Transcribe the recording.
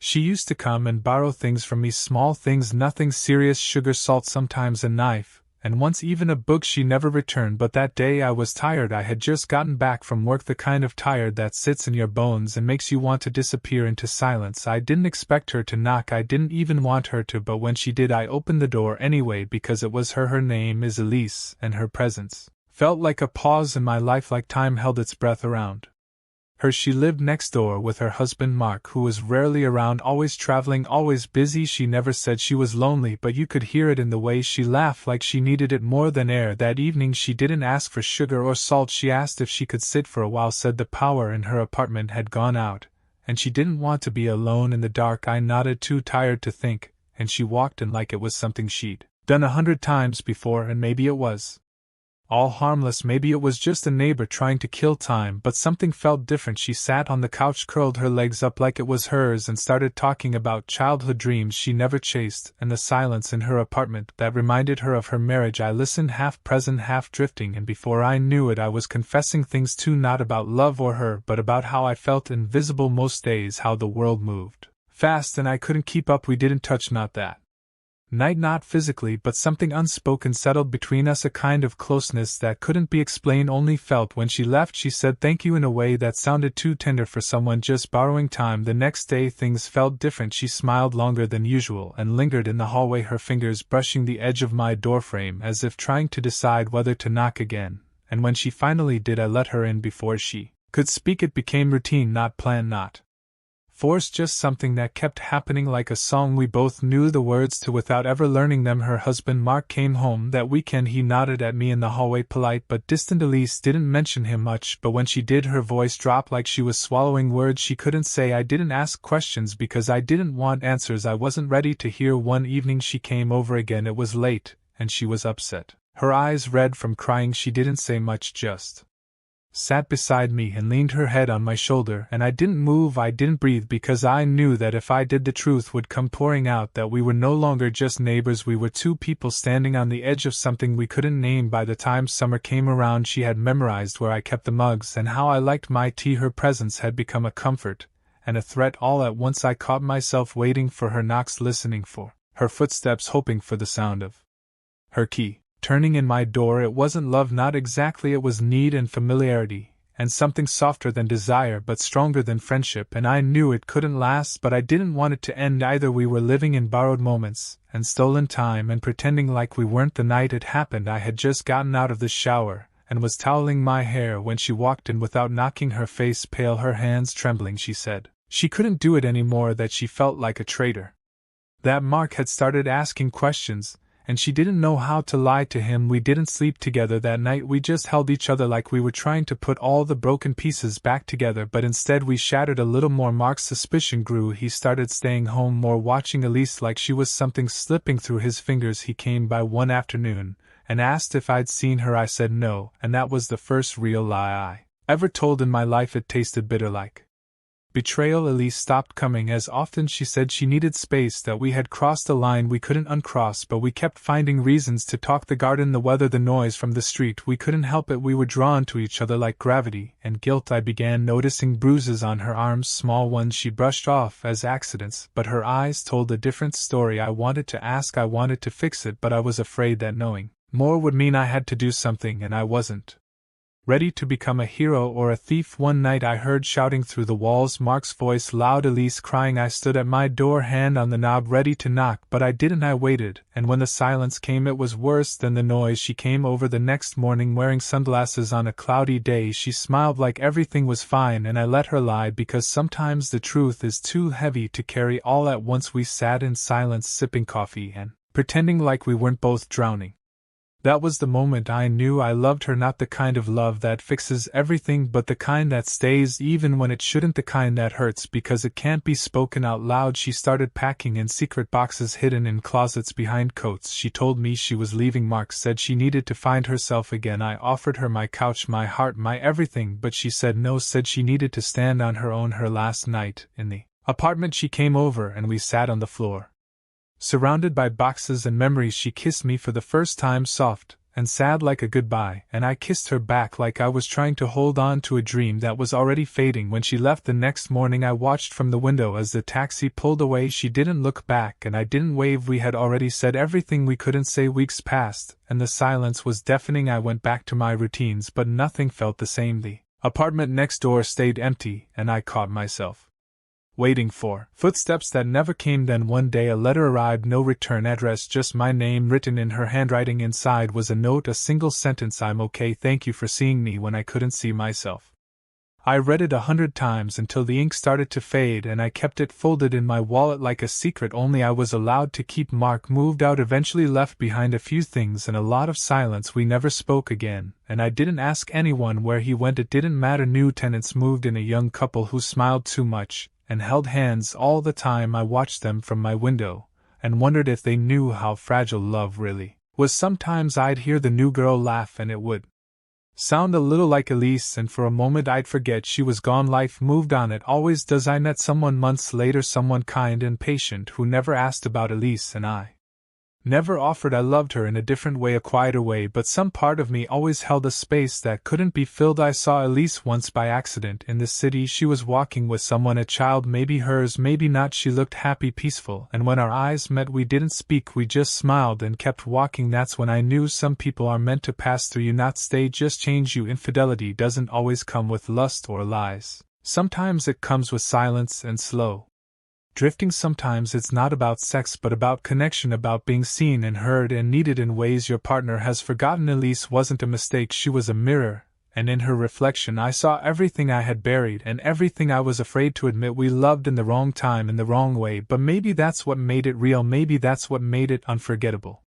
She used to come and borrow things from me, small things, nothing serious, sugar, salt, sometimes a knife, and once even a book. She never returned, but that day I was tired. I had just gotten back from work, the kind of tired that sits in your bones and makes you want to disappear into silence. I didn't expect her to knock, I didn't even want her to, but when she did I opened the door anyway because it was her. Her name is Elise, and her presence felt like a pause in my life, like time held its breath around her. She lived next door with her husband Mark, who was rarely around, always traveling, always busy. She never said she was lonely, but you could hear it in the way she laughed, like she needed it more than air. That evening she didn't ask for sugar or salt, she asked if she could sit for a while, said the power in her apartment had gone out, and she didn't want to be alone in the dark. I nodded, too tired to think, and she walked in like it was something she'd done 100 times before, and maybe it was all harmless, maybe it was just a neighbor trying to kill time, but something felt different. She sat on the couch, curled her legs up like it was hers, and started talking about childhood dreams she never chased, and the silence in her apartment that reminded her of her marriage. I listened, half present, half drifting, and before I knew it I was confessing things too, not about love or her, but about how I felt invisible most days, how the world moved fast and I couldn't keep up. We didn't touch, not that night, not physically, but something unspoken settled between us, a kind of closeness that couldn't be explained, only felt. When she left she said thank you in a way that sounded too tender for someone just borrowing time. The next day things felt different. She smiled longer than usual and lingered in the hallway, her fingers brushing the edge of my doorframe as if trying to decide whether to knock again, and when she finally did I let her in before she could speak. It became routine, not planned, not force, just something that kept happening, like a song we both knew the words to without ever learning them. Her husband Mark came home that weekend. He nodded at me in the hallway, polite but distant. Elise didn't mention him much, but when she did her voice dropped like she was swallowing words she couldn't say. I didn't ask questions because I didn't want answers. I wasn't ready to hear. One evening she came over again. It was late, and she was upset, her eyes red from crying. She didn't say much, just sat beside me and leaned her head on my shoulder, and I didn't move, I didn't breathe, because I knew that if I did the truth would come pouring out, that we were no longer just neighbors, we were two people standing on the edge of something we couldn't name. By the time summer came around she had memorized where I kept the mugs and how I liked my tea. Her presence had become a comfort and a threat all at once. I caught myself waiting for her knocks, listening for her footsteps, hoping for the sound of her key turning in my door. It wasn't love, not exactly, it was need and familiarity, and something softer than desire but stronger than friendship, and I knew it couldn't last, but I didn't want it to end either. We were living in borrowed moments, and stolen time, and pretending like we weren't. The night it happened I had just gotten out of the shower, and was toweling my hair when she walked in without knocking, her face pale, her hands trembling. She said she couldn't do it anymore, that she felt like a traitor, that Mark had started asking questions, and she didn't know how to lie to him. We didn't sleep together that night. We just held each other like we were trying to put all the broken pieces back together, but instead we shattered a little more. Mark's suspicion grew. He started staying home more, watching Elise like she was something slipping through his fingers. He came by one afternoon and asked if I'd seen her. I said no, and that was the first real lie I ever told in my life. It tasted bitter, like betrayal. Elise stopped coming as often. She said she needed space, that we had crossed a line we couldn't uncross, but we kept finding reasons to talk. The garden, the weather, the noise from the street. We couldn't help it. We were drawn to each other like gravity and guilt. I began noticing bruises on her arms, small ones she brushed off as accidents, but her eyes told a different story. I wanted to ask, I wanted to fix it, but I was afraid that knowing more would mean I had to do something, and I wasn't ready to become a hero or a thief. One night I heard shouting through the walls, Mark's voice loud, Elise crying. I stood at my door, hand on the knob, ready to knock, but I didn't. I waited, and when the silence came it was worse than the noise. She came over the next morning wearing sunglasses on a cloudy day. She smiled like everything was fine, and I let her lie because sometimes the truth is too heavy to carry all at once. We sat in silence, sipping coffee and pretending like we weren't both drowning. That was the moment I knew I loved her, not the kind of love that fixes everything, but the kind that stays even when it shouldn't, the kind that hurts because it can't be spoken out loud. She started packing in secret boxes hidden in closets behind coats. She told me she was leaving. Mark said she needed to find herself again. I offered her my couch, my heart, my everything, but she said no, said she needed to stand on her own. Her last night in the apartment, she came over and we sat on the floor, surrounded by boxes and memories. She kissed me for the first time, soft and sad like a goodbye, and I kissed her back like I was trying to hold on to a dream that was already fading. When she left the next morning, I watched from the window as the taxi pulled away. She didn't look back, and I didn't wave. We had already said everything we couldn't say. Weeks passed, and the silence was deafening. I went back to my routines, but nothing felt the same. The apartment next door stayed empty, and I caught myself waiting for footsteps that never came. Then one day a letter arrived, no return address, just my name written in her handwriting. Inside was a note, a single sentence: "I'm okay, thank you for seeing me when I couldn't see myself." I read it 100 times until the ink started to fade, and I kept it folded in my wallet like a secret only I was allowed to keep. Mark moved out eventually, left behind a few things and a lot of silence. We never spoke again, and I didn't ask anyone where he went. It didn't matter. New tenants moved in, a young couple who smiled too much and held hands all the time. I watched them from my window, and wondered if they knew how fragile love really was. Sometimes I'd hear the new girl laugh, and it would sound a little like Elise, and for a moment I'd forget she was gone. Life moved on, it always does. I met someone months later, someone kind and patient who never asked about Elise, and I never offered. I loved her in a different way, a quieter way, but some part of me always held a space that couldn't be filled. I saw Elise once by accident in the city. She was walking with someone, a child, maybe hers, maybe not. She looked happy, peaceful, and when our eyes met we didn't speak, we just smiled and kept walking. That's when I knew some people are meant to pass through you, not stay, just change you. Infidelity doesn't always come with lust or lies. Sometimes it comes with silence and slow drifting. Sometimes it's not about sex but about connection, about being seen and heard and needed in ways your partner has forgotten. Elise wasn't a mistake, she was a mirror, and in her reflection I saw everything I had buried and everything I was afraid to admit. We loved in the wrong time, in the wrong way, but maybe that's what made it real, maybe that's what made it unforgettable.